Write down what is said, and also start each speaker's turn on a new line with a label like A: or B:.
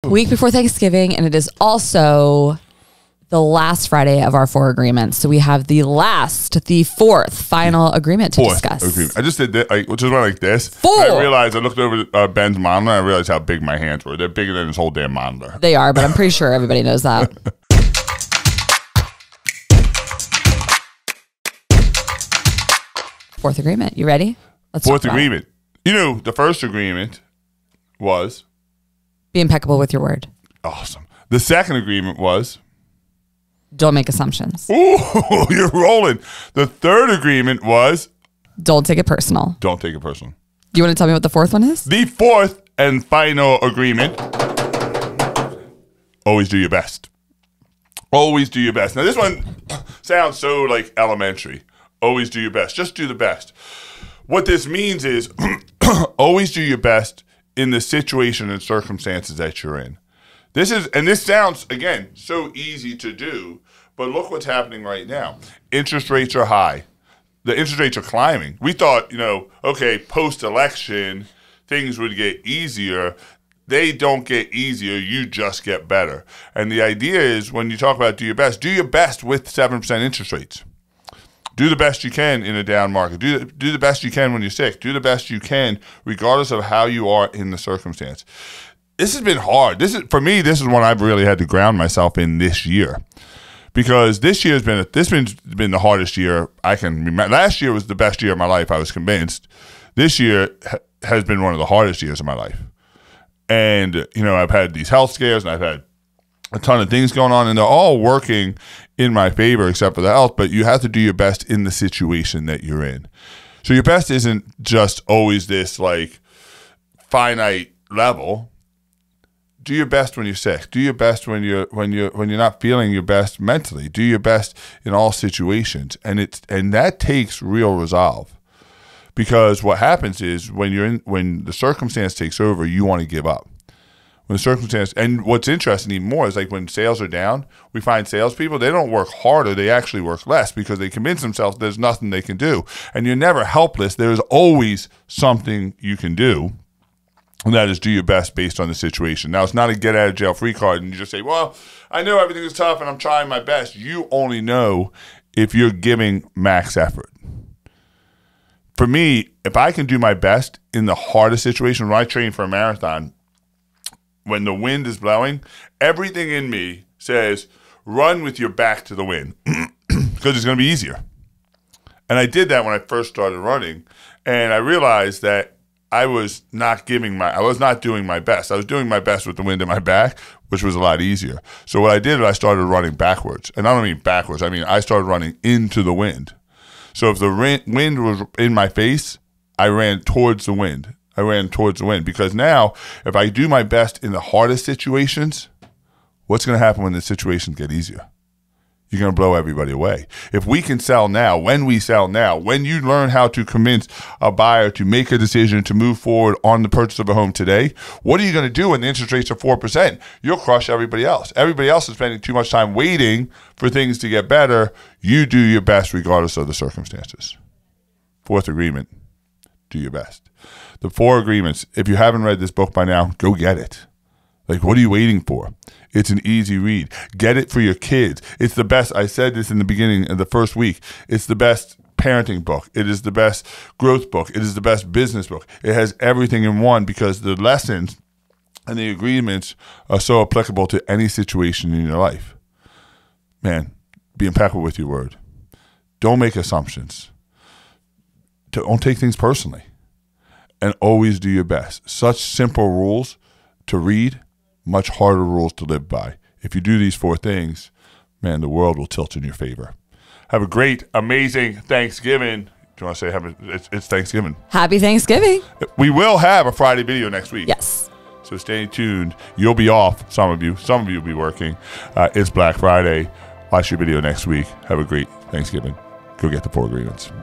A: week before Thanksgiving, and it is also the last Friday of our 4 agreements. So we have the fourth final agreement to discuss.
B: Agreement. I just did that, which is like this.
A: 4.
B: I realized, I looked over Ben's monitor, and I realized how big my hands were. They're bigger than his whole damn monitor.
A: They are, but I'm pretty sure everybody knows that. Fourth agreement. You ready? Let's
B: Fourth agreement. You know, the first agreement was...
A: be impeccable with your word.
B: Awesome. The second agreement was...
A: don't make assumptions.
B: ooh, you're rolling. The third agreement was...
A: don't take it personal.
B: don't take it personal.
A: You want to tell me what the fourth one is?
B: The fourth and final agreement... always do your best. Always do your best. Now, this one sounds so, like, elementary. Always do your best. Just do the best. What this means is always do your best in the situation and circumstances that you're in. This sounds, again, so easy to do, but look what's happening right now. Interest rates are high. The interest rates are climbing. We thought, okay, post-election, things would get easier. They don't get easier. You just get better. And the idea is when you talk about do your best with 7% interest rates. Do the best you can in a down market. Do the best you can when you're sick. Do the best you can regardless of how you are in the circumstance. This has been hard. For me, this is one I've really had to ground myself in this year. Because this year has been the hardest year I can remember. Last year was the best year of my life, I was convinced. This year has been one of the hardest years of my life. And, I've had these health scares and I've had a ton of things going on, and they're all working in my favor except for the health, but you have to do your best in the situation that you're in. So your best isn't just always this like finite level. Do your best when you're sick. Do your best when you're not feeling your best mentally. Do your best in all situations. And that takes real resolve. Because what happens is when the circumstance takes over, you want to give up. When the circumstance, and what's interesting even more is like when sales are down, we find salespeople, they don't work harder, they actually work less because they convince themselves there's nothing they can do. And you're never helpless. There's always something you can do. And that is do your best based on the situation. Now, it's not a get out of jail free card and you just say, well, I know everything is tough and I'm trying my best. You only know if you're giving max effort. For me, if I can do my best in the hardest situation, when I train for a marathon, when the wind is blowing, everything in me says, run with your back to the wind because it's going to be easier. And I did that when I first started running, and I realized that I was not doing my best. I was doing my best with the wind in my back, which was a lot easier. So what I did is I started running backwards. And I don't mean backwards. I mean, I started running into the wind. So if the wind was in my face, I ran towards the wind. Because now, if I do my best in the hardest situations, what's going to happen when the situations get easier? You're going to blow everybody away. If we can sell now, when you learn how to convince a buyer to make a decision to move forward on the purchase of a home today, what are you going to do when the interest rates are 4%? You'll crush everybody else. Everybody else is spending too much time waiting for things to get better. You do your best regardless of the circumstances. Fourth agreement, do your best. The 4 agreements, if you haven't read this book by now, go get it. Like, what are you waiting for? It's an easy read. Get it for your kids. It's the best. I said this in the beginning of the first week. It's the best parenting book. It is the best growth book. It is the best business book. It has everything in one because the lessons and the agreements are so applicable to any situation in your life. Man, be impeccable with your word. Don't make assumptions. Don't take things personally. And always do your best. Such simple rules to read, much harder rules to live by. If you do these 4 things, man, the world will tilt in your favor. Have a great, amazing Thanksgiving. Do you want to say it's Thanksgiving?
A: Happy Thanksgiving.
B: We will have a Friday video next week.
A: Yes.
B: So stay tuned. You'll be off, some of you. Some of you will be working. It's Black Friday. Watch your video next week. Have a great Thanksgiving. Go get the 4 agreements.